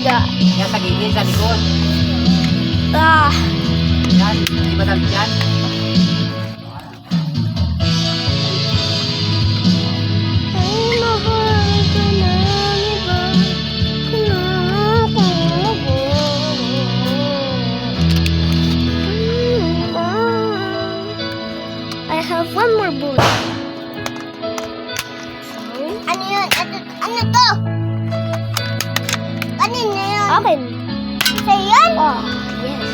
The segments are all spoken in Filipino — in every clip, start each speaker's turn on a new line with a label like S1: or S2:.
S1: Da.
S2: Yan sa gilid, sa likod.
S1: Ah.
S2: Yan, hindi ba sabi yan?
S1: Ay, mahal ka na, iba. I have one more bullet.
S3: Ano yun? Ano to? Kanina yun?
S1: Akin.
S3: Sa'yo yun?
S1: Oh, yes.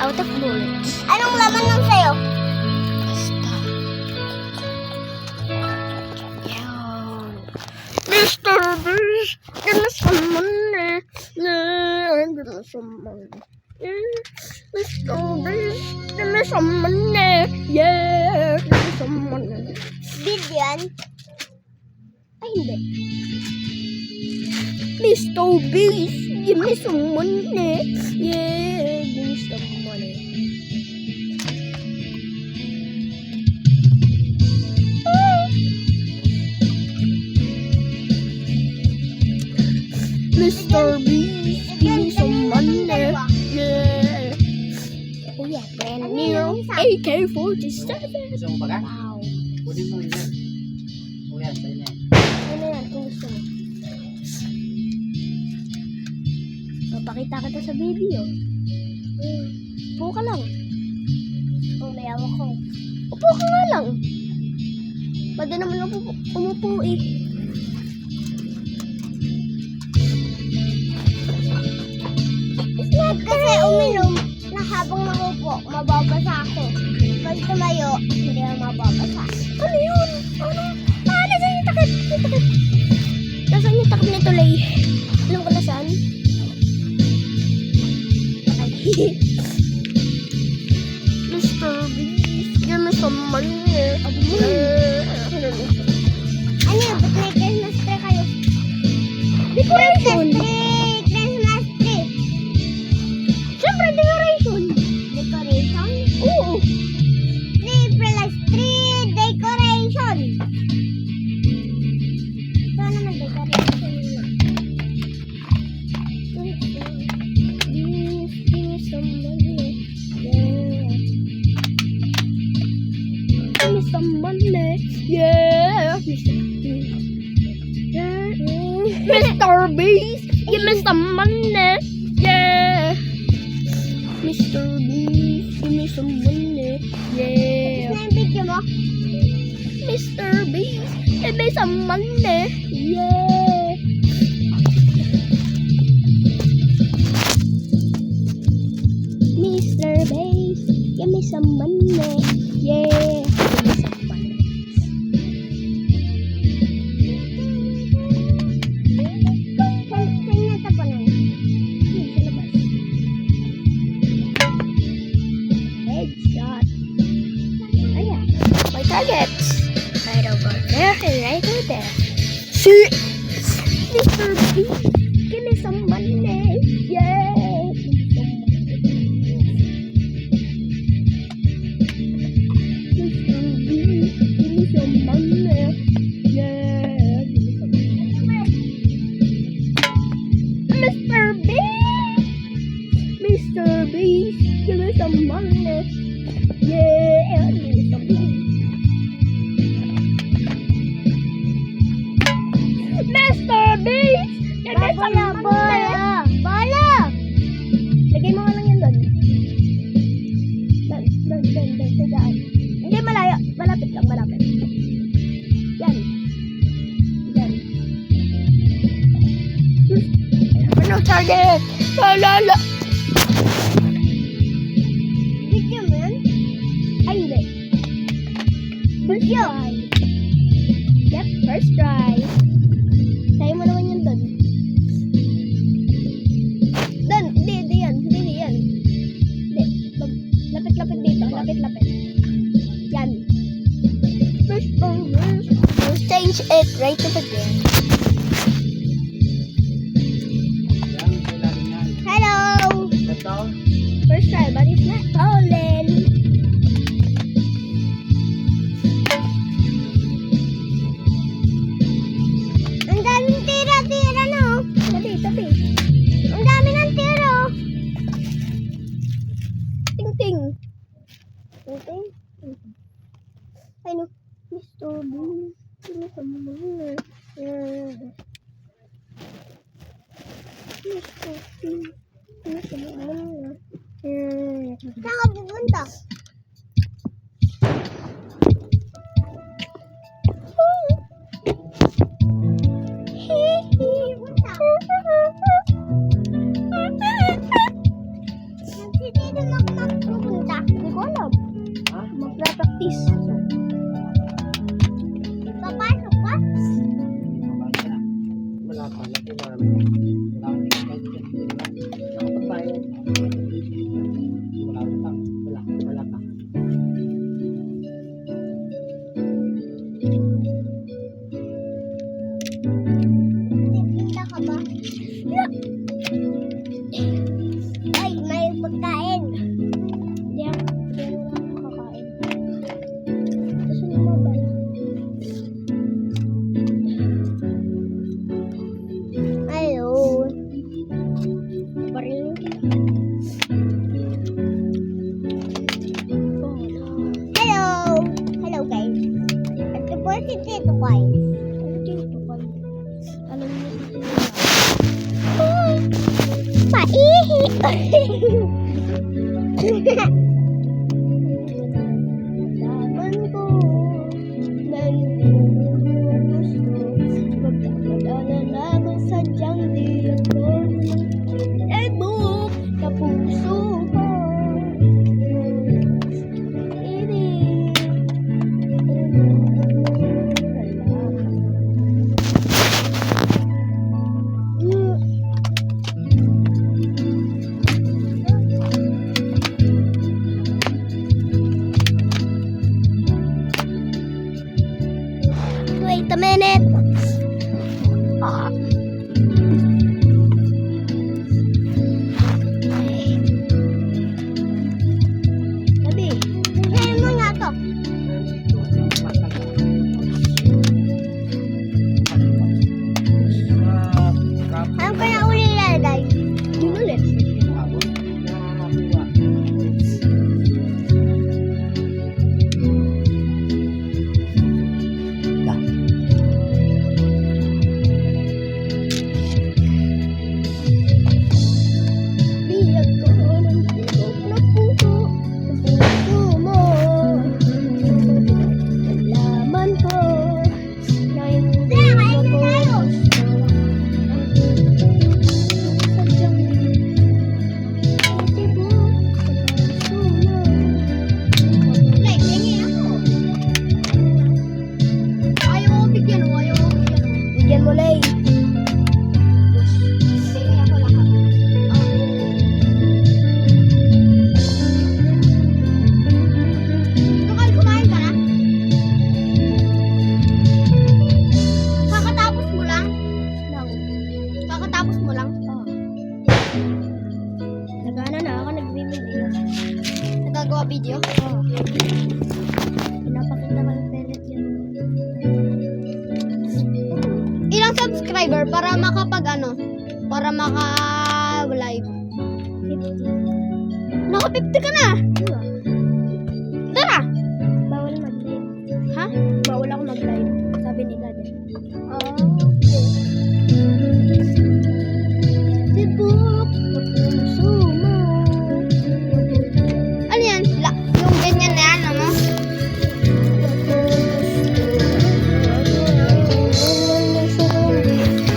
S1: Out of bullets.
S3: Anong laman ng sa'yo?
S1: Mr. Beast, give me some money. Yeah, give me some money. Mr. Beast, give me some money. Yeah, give me some money.
S3: Bid yan?
S1: Ay, hindi. Mr. Beast, give me some money. Yeah, give me some money. Mr. Beast, give me some money. Yeah. Oh yeah, brand new AK-47.
S2: Gusto mo ba ka?
S1: Wow.
S2: Kunin mo yan. O yan, sa'yo na yan.
S1: Ano yan kung gusto mo? Papakita kita sa video. Upo ka lang.
S3: Umayaw ako.
S1: Upo ka nga lang. Pwede naman umupo eh.
S3: Kasi uminom na habang nakupo, mababasa ako. Pag tumayo, hindi na mababasa.
S1: Ano yun? Ano? Ah, nasaan yung takip? Yung takip. Nasaan yung takip nito, Lay? Alam ko nasaan? Ay. Mr. Beast, give me some money.
S3: Ano yun? Ba't may Christmas tree kayo?
S1: Decoration.
S3: Christmas tree!
S1: Siyempre, decoration.
S3: Decoration?
S1: Oo.
S3: Christmas tree decoration! Ito naman decoration na.
S1: Please give me some money. Yeah. Give me some money. Yeah. Mr. Beast, give me some money. Yeah. Mr. Beast, give me some money. Yeah.
S3: Ano yung video mo?
S1: Mr. Beast, give me some money. Yeah. Mr. Beast, give me some money. Yeah. Give me some money.
S3: Saan natapunan?
S1: Sa labas. Headshot. Ayan. My targets. Right over there and right over there. See? Mr. Beast, give me some money. Yeah. Mr. Beast, give me some money. Yeah. Give me some money. Mr. Beast! Mr. Beast, give me some money. Yeah, give me some money. Mr. Beast, give me some money.
S3: Bola!
S1: Lagay mo nga lang yan doon. Doon, sa daan. Hindi, malayo. Malapit lang, malapit. Yan. Yan. Ano target? Lalala.
S3: Video mo yun?
S1: Ay, hindi. First try. Yep, first try. Tayo mo naman yun doon. Doon, hindi yan. Hindi yan. Hindi. Lapit-lapit dito. Lapit-lapit. Yan. First over. We'll change it right over there.
S2: Yan, wala rin yan.
S3: Hello!
S2: Ito,
S1: First try, but it's not stolen.
S3: Saan ka pupunta? Si Tito Makmak pupunta.
S1: Hindi ko alam.
S2: Ha?
S1: Magla-practice.
S3: Papasok ka?
S2: Mabalik na. Wala pa. Laki ba? Wala pa. Nakapagbayad. Wala pa. Wala pa.
S3: Titinda ka ba? Ay, may pagkain.
S1: Hindi ako kakain. Gusto mo ba?
S3: Ayun.
S1: Baril kita.
S3: Hello! Hello guys. Ito po si Tito Kai.
S1: Alam niyo kasi
S3: Maihi!
S1: laban ko na hindi mo gusto. Magkamadala na kung sadyang di ako ebok na puso ko.
S3: Wait a minute.
S1: Sabi,
S3: Sa'yo mo nga to. Alam ko na uli lalagay.
S1: yun ulit. Biyag ko ng tibok na puso sa puso mo. Nalaman ko na hindi mo ko gusto. Sadyang tibok sa puso mo.
S3: Like, hingi ako. Ayaw ko bigyan mo, ayaw ko bigyan mo.
S1: Bigyan mo, Lay.
S3: Hingi ako lahat. Tukal, kumain ka na? Kakatapos mo lang? Kakatapos mo lang?
S1: Nagana na ako, nagbibigay.
S3: Nagagawa video?
S1: Pinapakita ko yung pellet yun.
S3: Ilang subscriber para makapag ano? Para maka-live?
S1: 50.
S3: Naka 50 ka na! Tara!
S1: Bawal mag-live.
S3: Ha?
S1: Bawal ako mag-live. Sabi ni Dad. Tibok na puso mo.
S3: Ano yan? Yung ganyan na yan, ano?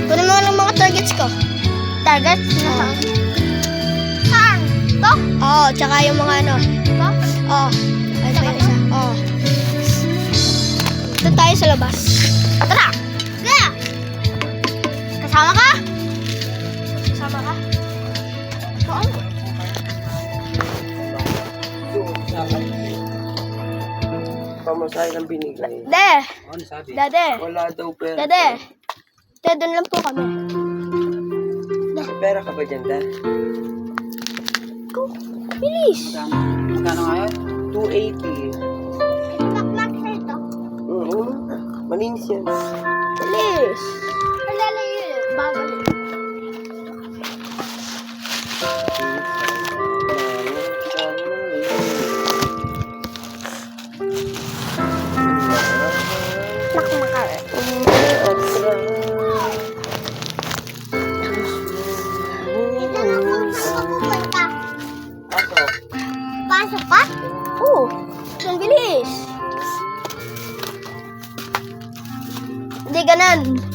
S3: Kunin mo ng mga targets ko. Targets? Nasaan? Saan? To?
S1: Oo, tsaka yung mga ano.
S3: To?
S1: Oo. Ay, pa yung isa. Oo. Doon tayo sa labas.
S3: Tara! Kaya! Kasama ka?
S1: Sama ka?
S3: Oo.
S2: Pamasahe ng binigay.
S1: De!
S2: Ano sabi?
S1: Dade!
S2: Wala daw pera.
S1: Dade! Te, doon lang po kami.
S2: May pera ka ba dyan, Dad?
S1: Go! Bilis!
S2: Magkano ngayon? 280.
S3: Makmak sa ito.
S2: Malinis yan.
S1: Bilis!
S3: Malalayo yun. Bagal.
S1: ganun.